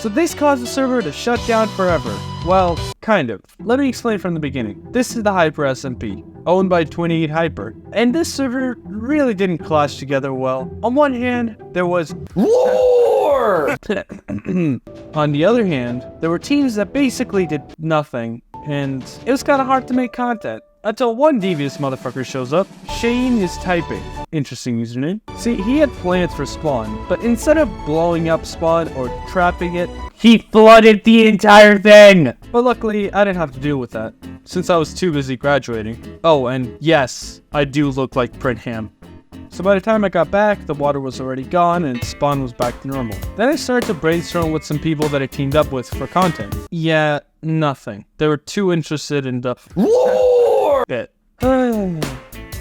So this caused the server to shut down forever. Well, kind of. Let me explain from the beginning. This is the Hyper SMP, owned by 28 Hyper. And this server really didn't clash together well. On one hand, there was war! On the other hand, there were teams that basically did nothing, and it was kinda hard to make content. Until one devious motherfucker shows up. Shane is typing. Interesting username. See, he had plans for spawn, but instead of blowing up spawn or trapping it, he flooded the entire thing! But luckily, I didn't have to deal with that, since I was too busy graduating. Oh, and yes, I do look like Print Ham. So by the time I got back, the water was already gone and spawn was back to normal. Then I started to brainstorm with some people that I teamed up with for content. Yeah, nothing. They were too interested in the war bit.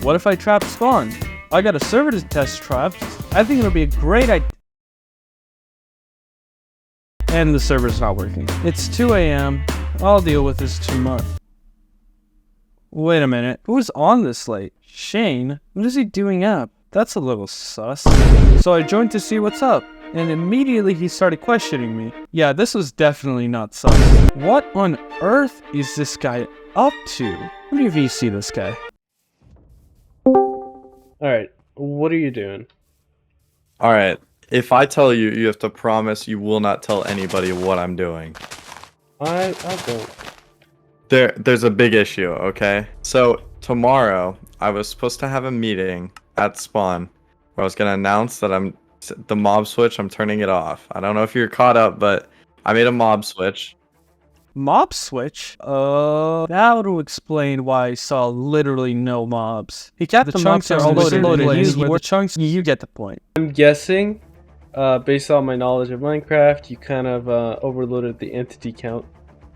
What if I trap spawn? I got a server to test traps. I think it'll be a great idea. And the server's not working. It's 2 AM. I'll deal with this tomorrow. Wait a minute. Who's on this late? Shane? What is he doing up? That's a little sus. So I joined to see what's up, and immediately he started questioning me. Yeah, this was definitely not sus. What on earth is this guy up to? Let me VC this guy. Alright, what are you doing? Alright, if I tell you, you have to promise you will not tell anybody what I'm doing. I don't. There's a big issue, okay? So, tomorrow, I was supposed to have a meeting at spawn where I was going to announce that the mob switch, I'm turning it off. I don't know if you're caught up, but I made a mob switch. Mob switch? That would explain why I saw literally no mobs. He kept the chunks are loaded. The chunks, you get the point. I'm guessing, based on my knowledge of Minecraft, you kind of overloaded the entity count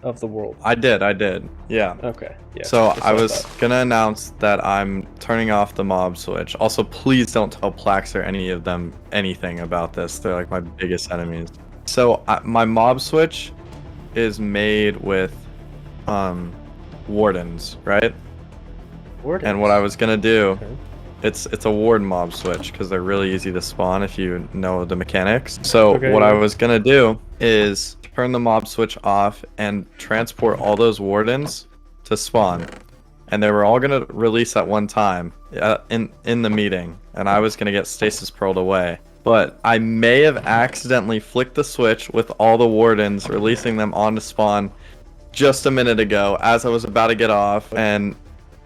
of the world. I did. Yeah. Okay. Yeah. So I was gonna announce that I'm turning off the mob switch. Also, please don't tell Plax or any of them anything about this. They're like my biggest enemies. So my mob switch is made with wardens, right? Wardens. And what I was gonna do, Okay. it's a warden mob switch because they're really easy to spawn if you know the mechanics. So Okay, what I yeah. was gonna do is turn the mob switch off and transport all those wardens to spawn, and they were all gonna release at one time in the meeting, and I was gonna get stasis pearled away. But I may have accidentally flicked the switch with all the wardens, releasing them onto spawn just a minute ago as I was about to get off, and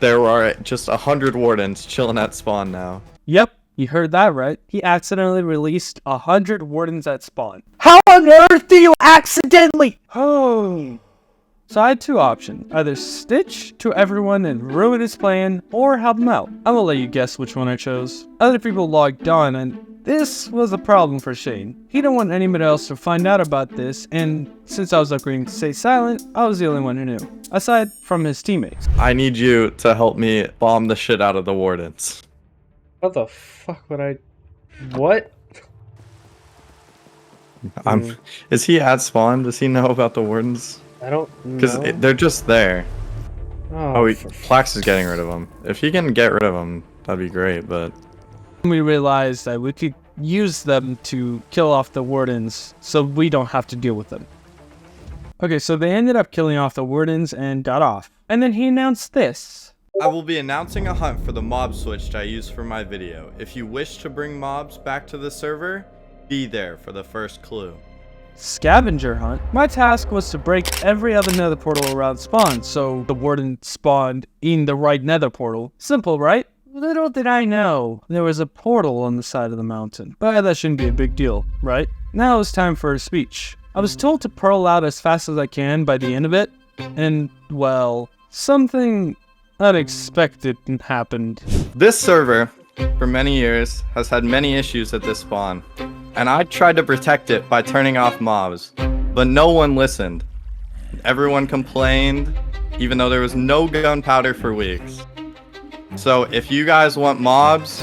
there are just 100 wardens chilling at spawn now. Yep, you heard that right. He accidentally released 100 wardens at spawn. How on earth do you accidentally? Oh. So I had two options. Either stitch to everyone and ruin his plan, or help him out. I'm gonna let you guess which one I chose. Other people logged on, and this was a problem for Shane. He didn't want anybody else to find out about this, and since I was agreeing to stay silent, I was the only one who knew, aside from his teammates. I need you to help me bomb the shit out of the wardens. How the fuck would I? What? Is he at spawn? Does he know about the wardens? I don't know. Because they're just there. Oh, Plax is getting rid of them. If he can get rid of them, that'd be great, but... We realized that we could use them to kill off the wardens, so we don't have to deal with them. Okay, so they ended up killing off the wardens and got off. And then he announced this. I will be announcing a hunt for the mob switch I used for my video. If you wish to bring mobs back to the server, be there for the first clue. Scavenger hunt. My task was to break every other nether portal around spawn, so the warden spawned in the right nether portal. Simple, right? Little did I know, there was a portal on the side of the mountain. But that shouldn't be a big deal, right? Now it's time for a speech. I was told to pearl out as fast as I can by the end of it, and, well, something unexpected happened. This server, for many years, has had many issues at this spawn, and I tried to protect it by turning off mobs, but no one listened. Everyone complained, even though there was no gunpowder for weeks. So if you guys want mobs,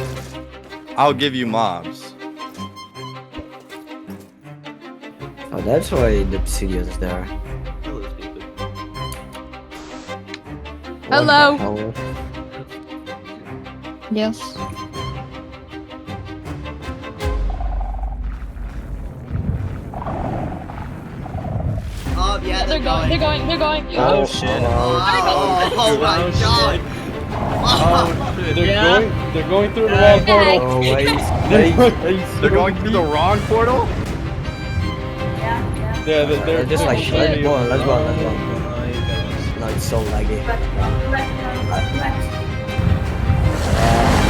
I'll give you mobs. Oh, that's why the studio's there. Hello. Hello. Yes. Yeah, They're going. They're going. Oh shit. Oh my god. Oh shit. They're going through the wrong portal. Oh wait. They're going through the wrong portal? Yeah, They're just like, let's go on, let's go on, let's go on. Oh my gosh. No, it's so laggy.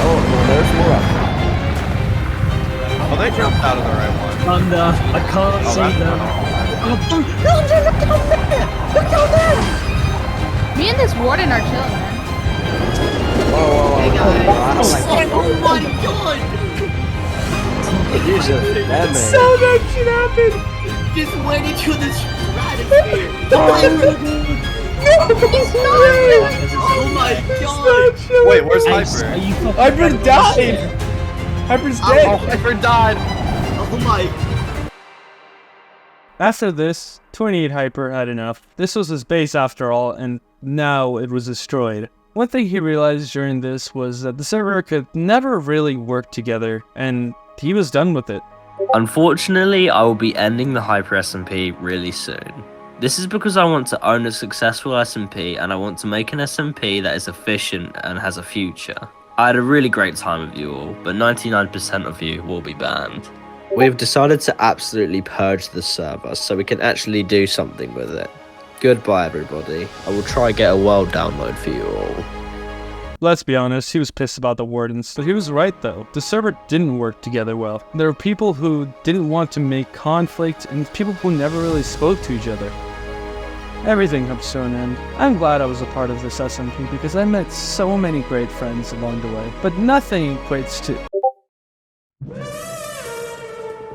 Oh, no, there's more. Oh, they jumped out of the right one. Thunder. I can't see that's them. Me and this warden are chilling, man. Whoa. Hey guys. Like, Oh my god. Jesus, that man. that shit happened! Just went into the stratosphere. Oh my god. Wait, where's Ace, Hyper? are you fucking Hyper fucking died! shit? Hyper's Oh, dead! Hyper died! Oh my. After this, 28 Hyper had enough. This was his base after all, and now it was destroyed. One thing he realized during this was that the server could never really work together, and he was done with it. Unfortunately, I will be ending the Hyper SMP really soon. This is because I want to own a successful SMP and I want to make an SMP that is efficient and has a future. I had a really great time with you all, but 99% of you will be banned. We've decided to absolutely purge the server so we can actually do something with it. Goodbye everybody. I will try get a world download for you all. Let's be honest, he was pissed about the wardens, but he was right though. The server didn't work together well. There were people who didn't want to make conflict, and people who never really spoke to each other. Everything comes to an end. I'm glad I was a part of this SMP because I met so many great friends along the way, but nothing equates to